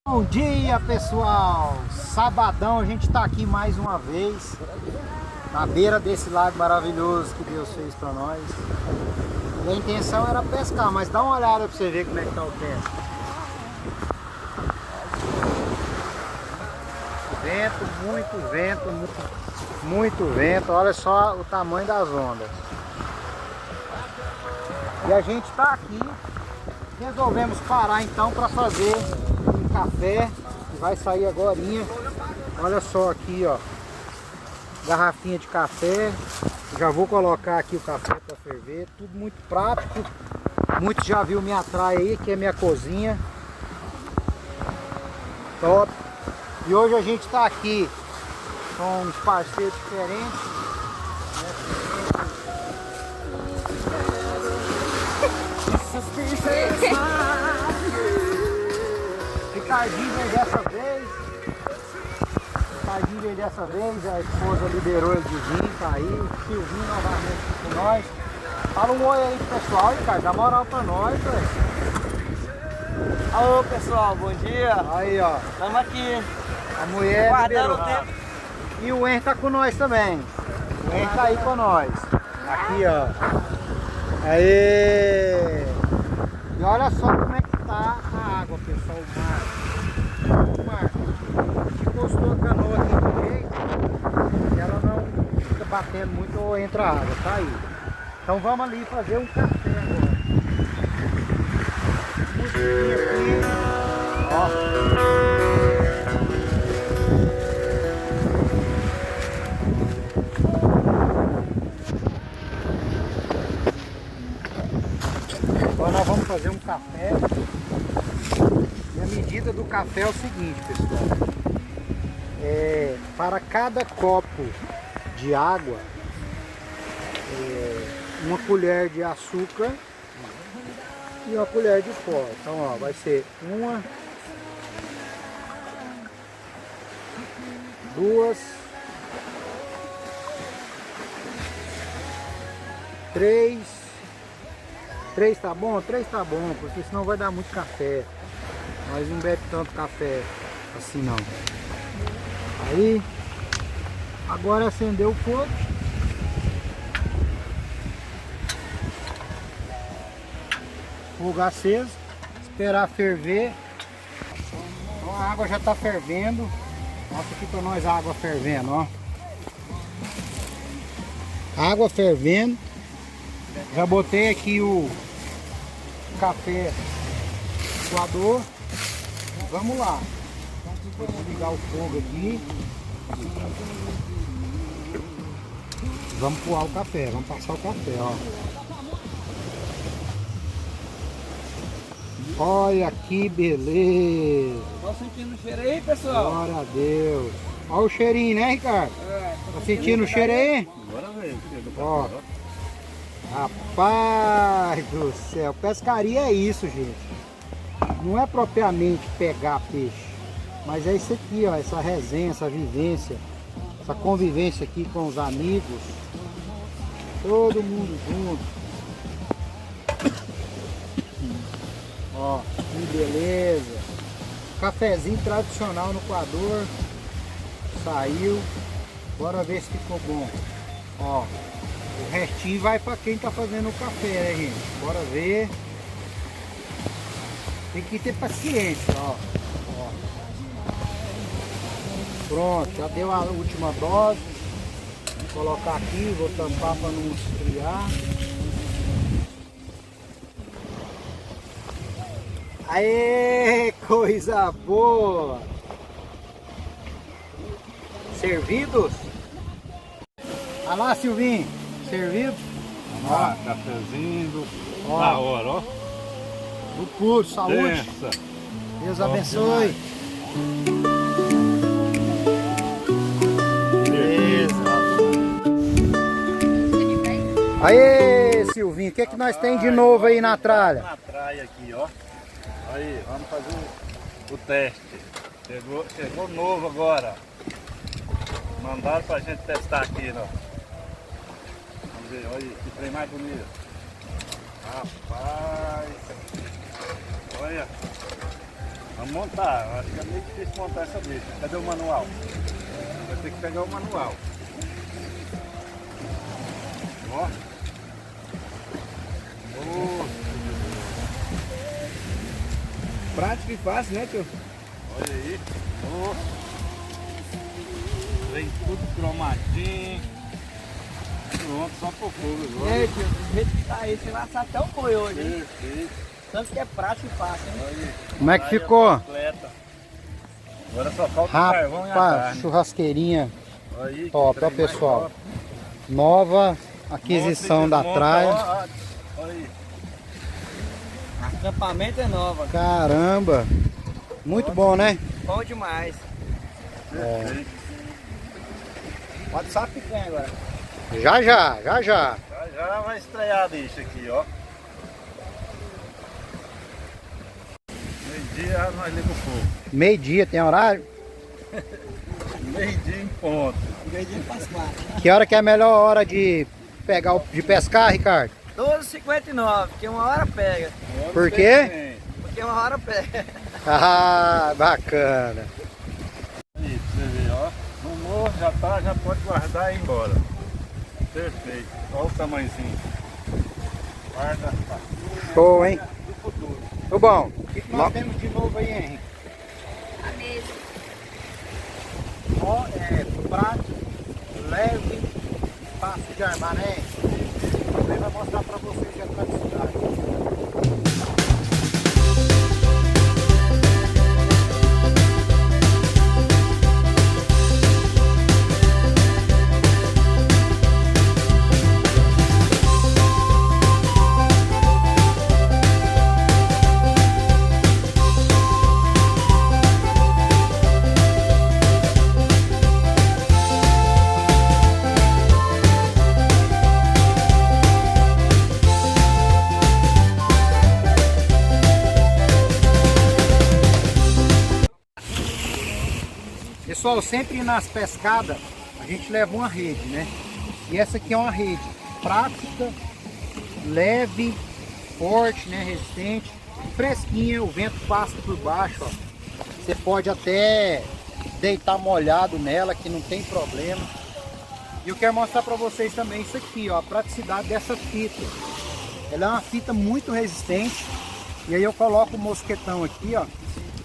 Bom dia, pessoal! Sabadão a gente está aqui mais uma vez na beira desse lago maravilhoso que Deus fez para nós. E a intenção era pescar, mas dá uma olhada para você ver como é que tá o tempo. Muito vento. Olha só o tamanho das ondas. E a gente está aqui, resolvemos parar então para fazer um café que vai sair agorinha. Olha só aqui, ó, garrafinha de café. Já vou colocar aqui o café para ferver. Tudo muito prático. Muitos já viu minha praia aí, que é minha cozinha. Top. E hoje a gente está aqui com uns parceiros diferentes. Ricardinho veio dessa vez. A esposa liberou ele de vir, tá aí. O Silvinho novamente com nós. Fala um oi aí pro pessoal, Ricardo, dá moral pra nós, velho. Alô pessoal, bom dia. Aí, ó. Estamos aqui. A mulher guardando liberou. o tempo. E o Henry tá com nós também. O Henry tá aí com nós. Aqui, ó. Aê! E olha só como é que tá a água, pessoal, o mar. A gente encostou a canoa aqui no jeito e ela não fica batendo muito ou entra água, tá aí. Então vamos ali fazer um café agora. Musiquinha aqui, ó. Agora nós vamos fazer um café. E a medida do café é o seguinte, pessoal. Para cada copo de água, uma colher de açúcar e uma colher de pó. Então, ó, vai ser 1, 2, 3. 3 tá bom? 3 tá bom, porque senão vai dar muito café. Mas não bebe tanto café assim não. Aí, agora acender o fogo. Fogo aceso. Esperar ferver. Então a água já está fervendo. Mostra aqui para nós a água fervendo, ó. Água fervendo. Já botei aqui o café coador. Vamos lá. Vou desligar o fogo aqui. Vamos coar o café. Vamos passar o café, ó. Olha que beleza. Tá sentindo o cheiro aí, pessoal? Glória a Deus. Olha o cheirinho, né, Ricardo? Tá sentindo o cheiro aí? Bora ver. Ó. Rapaz do céu, pescaria é isso, gente. Não é propriamente pegar peixe, mas é isso aqui, ó, essa resenha, essa vivência, essa convivência aqui com os amigos, todo mundo junto. Ó, que beleza. Cafezinho tradicional no coador. Saiu. Bora ver se ficou bom. Ó. O restinho vai para quem tá fazendo o café, né, gente? Bora ver. Tem que ter paciência, ó. Pronto, já deu a última dose. Vou colocar aqui, vou tampar para não esfriar. Aê, coisa boa! Servidos? Olha lá, Silvinho. Servido? Ó, cafezinho Ó. da hora, ó. Do puro, saúde. Pensa. Deus abençoe. Beleza. Aê, Silvinho, o que nós tem de novo aí na tralha? Na praia aqui, ó. Aí, vamos fazer o teste. Chegou novo agora. Mandaram pra gente testar aqui, ó. Vamos ver, olha que trem mais bonito. Rapaz. Olha. Vamos montar, acho que é meio difícil montar essa bicha. Cadê o manual? Vai ter que pegar o manual. Ó. Prático e fácil, né, tio? Olha aí. Vem tudo cromadinho. Pronto, só por fogo agora. E aí, tio, do jeito que tá aí, você vai assar até o boi hoje, hein? Perfeito. Tanto que é prático e fácil, hein? Olha aí. Como é que Praia ficou? completa. Agora só falta o carvão e a Rapaz, carne. churrasqueirinha Olha aí, que top, ó trem mais pessoal. top. Nova aquisição da Monta, Traia. ó, olha aí. Acampamento é nova. Caramba! Muito bom, né? Bom demais. Perfeito. Pode só a picanha agora. Já, já, já, já. Já vai estrear bicho aqui, ó. Meio-dia nós ligamos o fogo. Meio-dia, tem horário? Meio-dia em ponto. Meio-dia faz 4. Que hora que é a melhor hora de de pescar, Ricardo? 12h59, porque uma hora pega. Por quê? Porque uma hora pega. Ah, bacana. Aí, pra você ver, ó. No morro já tá, já pode guardar e ir embora. Perfeito. Olha o tamanhozinho. Guarda. Show, hein? Tudo bom. O que nós temos de novo aí, Henrique? A mesa. Ó, prático, leve, fácil de armar, né? Ele vai mostrar pra vocês a praticidade. Pessoal, sempre nas pescadas a gente leva uma rede, né? E essa aqui é uma rede prática, leve, forte, né? Resistente, fresquinha, o vento passa por baixo, ó. Você pode até deitar molhado nela, que não tem problema. E eu quero mostrar para vocês também isso aqui, ó, a praticidade dessa fita. Ela é uma fita muito resistente. E aí eu coloco o mosquetão aqui, ó.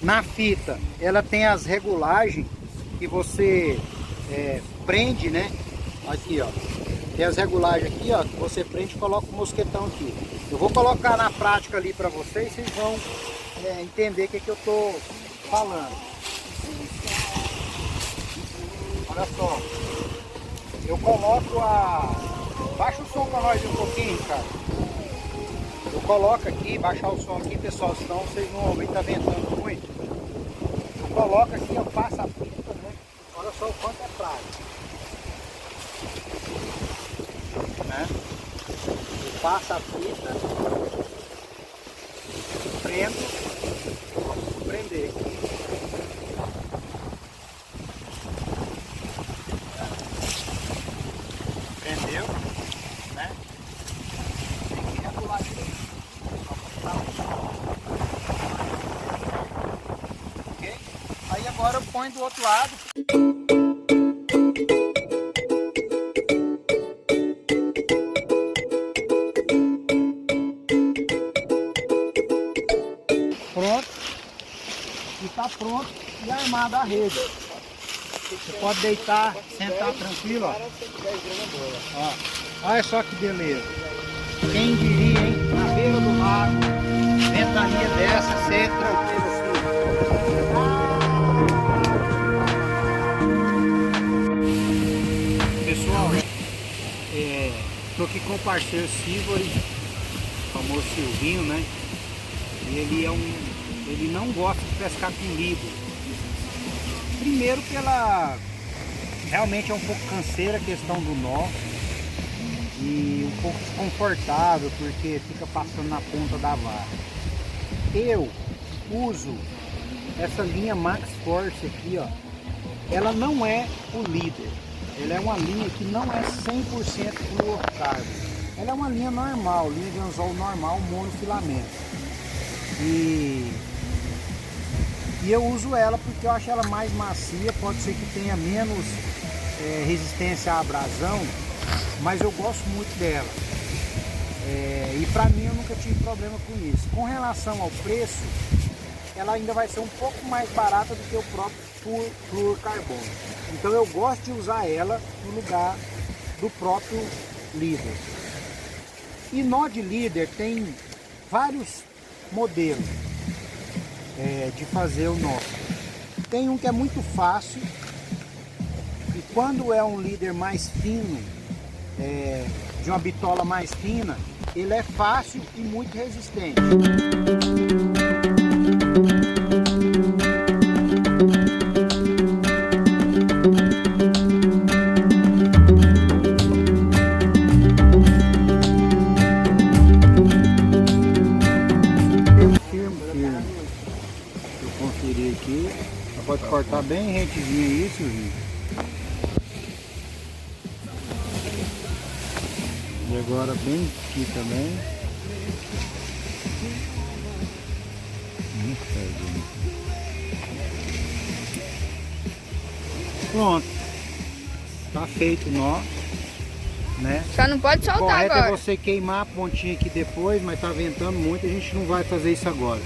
Na fita, ela tem as regulagens que você prende, né? Aqui, ó. Tem as regulagens aqui, ó, que você prende e coloca o mosquetão aqui. Eu vou colocar na prática ali para vocês vão entender o que eu tô falando. Olha só. Eu coloco baixa o som para nós um pouquinho, cara. Eu coloco aqui, baixar o som aqui, pessoal, senão vocês não ouvem, tá ventando muito. Eu coloco aqui, eu passo a fita, né? Olha só o quanto é prático. Né? Eu passo a fita, prendo, vou prender aqui. Prendeu, né? Tem que regular direito. Ok? Aí agora eu ponho do outro lado. Pronto. E tá pronto e armada a rede. Você pode deitar, sentar tranquilo, ó. Ó. Olha só que beleza. Quem diria, hein? Na beira do lago, ventania dessa, ser tranquilo assim. Pessoal, tô aqui com o parceiro Silvori, famoso Silvinho, né? E ele não gosta de pescar com lido. Primeiro realmente é um pouco canseira a questão do nó e um pouco desconfortável porque fica passando na ponta da vara. Eu uso essa linha Max Force aqui, ó. Ela não é o líder, ela é uma linha que não é 100% fluorocarbon. Ela é uma linha normal, linha de anzol normal, monofilamento. E E eu uso ela porque eu acho ela mais macia, pode ser que tenha menos resistência à abrasão, mas eu gosto muito dela. E pra mim eu nunca tive problema com isso. Com relação ao preço, ela ainda vai ser um pouco mais barata do que o próprio fluorcarbono. Então eu gosto de usar ela no lugar do próprio líder. E nó de líder tem vários modelos de fazer o nó. Tem um que é muito fácil, e quando é um líder mais fino, de uma bitola mais fina, ele é fácil e muito resistente. Aqui, pode cortar bem rentezinho isso, Silvinho. E agora bem aqui também. Pronto. Tá feito o nó, né? Só não pode soltar correto agora. É você queimar a pontinha aqui depois, mas tá ventando muito, a gente não vai fazer isso agora.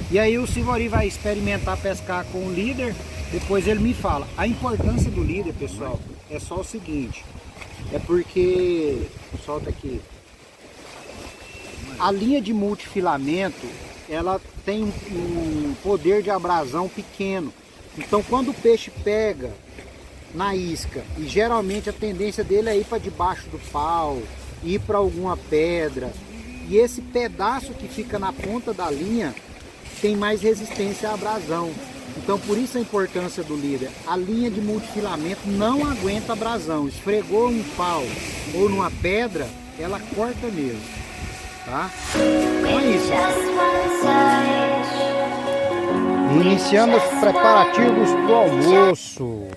E aí o Silvari vai experimentar pescar com o líder, depois ele me fala. A importância do líder, pessoal, é só o seguinte, é porque, solta aqui, a linha de multifilamento, ela tem um poder de abrasão pequeno. Então quando o peixe pega na isca, e geralmente a tendência dele é ir para debaixo do pau, ir para alguma pedra, e esse pedaço que fica na ponta da linha tem mais resistência à abrasão. Então por isso a importância do líder. A linha de multifilamento não aguenta abrasão. Esfregou um pau ou numa pedra, ela corta mesmo, tá? Então é isso. Iniciando os preparativos para o almoço.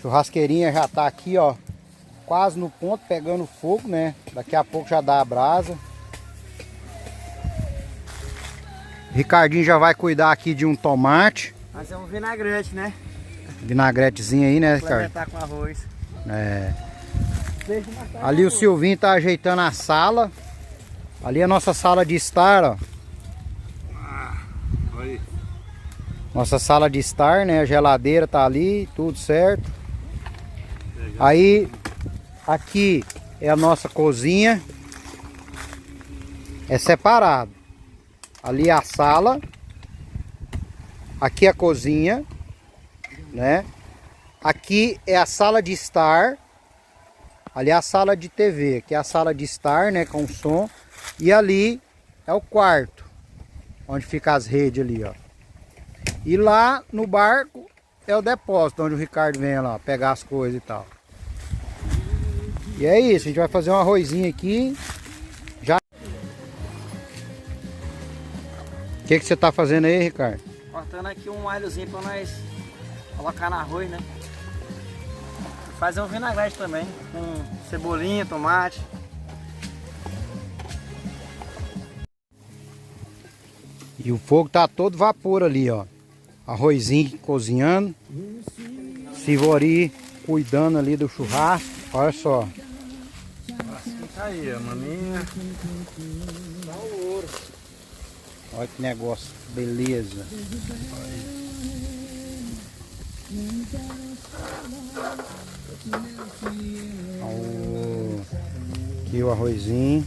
Churrasqueirinha já tá aqui, ó, quase no ponto, pegando fogo, né? Daqui a pouco já dá a brasa. Ricardinho já vai cuidar aqui de um tomate. Fazer um vinagrete, né? Vinagretezinho aí, né, Ricardo? Complementar com arroz. Ali o Silvinho tá ajeitando a sala. Ali é a nossa sala de estar, ó. Aí. Nossa sala de estar, né? A geladeira tá ali, tudo certo. Aí, aqui é a nossa cozinha. É separado. Ali é a sala. Aqui é a cozinha, né? Aqui é a sala de estar. Ali é a sala de TV. Aqui é a sala de estar, né? Com som. E ali é o quarto, onde fica as redes ali, ó. E lá no barco é o depósito, onde o Ricardo vem lá pegar as coisas e tal. E é isso, a gente vai fazer um arrozinho aqui. Já. O que você tá fazendo aí, Ricardo? Cortando aqui um alhozinho pra nós colocar no arroz, né? Fazer um vinagrete também, com cebolinha, tomate. E o fogo tá todo vapor ali, ó. Arrozinho cozinhando. Silvari cuidando ali do churrasco. Olha só. Tá aí, a maminha. Dá o ouro. Olha que negócio, beleza. Oh, aqui o arrozinho.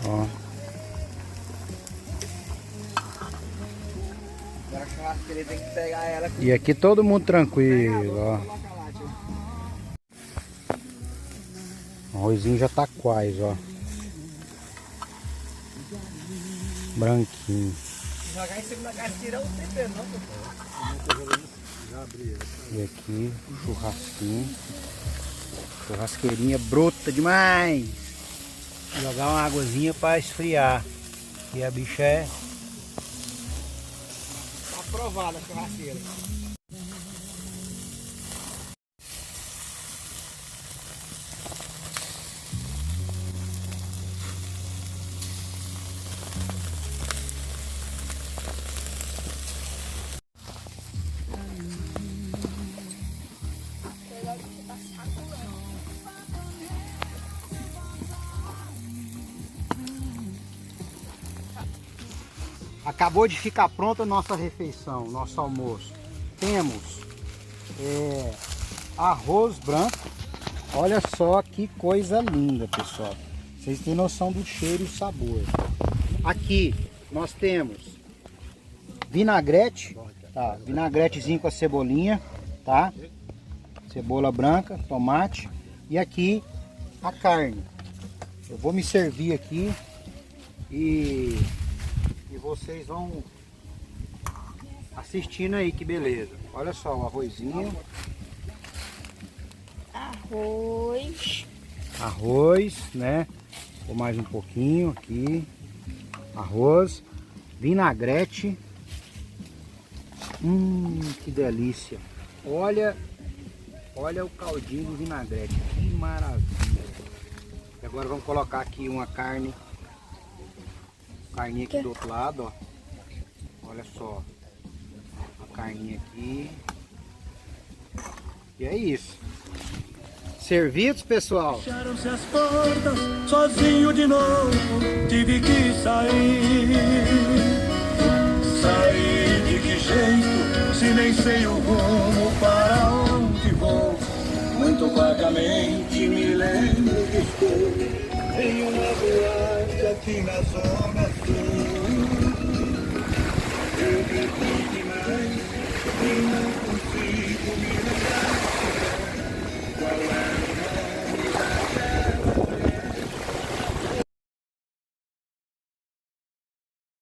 Ó. Agora a churrasqueira tem que pegar ela. E aqui todo mundo tranquilo, ó. O arrozinho já tá quase, ó. Branquinho. Jogar em cima da casqueira não tem pena, não, E aqui, churrasquinho. Churrasqueirinha bruta demais. Jogar uma águazinha para esfriar. E a bicha é aprovada a churrasqueira. Acabou de ficar pronta a nossa refeição, nosso almoço. Temos arroz branco. Olha só que coisa linda, pessoal. Vocês têm noção do cheiro e o sabor. Aqui nós temos vinagrete, tá? Vinagretezinho com a cebolinha, tá? Cebola branca, tomate. E aqui a carne. Eu vou me servir aqui e vocês vão assistindo aí, que beleza. Olha só o arrozinho. Arroz, né? Vou mais um pouquinho aqui. Arroz, vinagrete. Que delícia. Olha o caldinho do vinagrete. Que maravilha. E agora vamos colocar aqui uma carne. Carninha aqui do outro lado, ó. Olha só. A carninha aqui. E é isso. Servidos, pessoal. Fecharam-se as portas, sozinho de novo, tive que sair. Sair de que jeito, se nem sei o rumo para onde vou. Muito vagamente me lembro que estou em uma boate aqui na zona sul. Eu bebi demais e não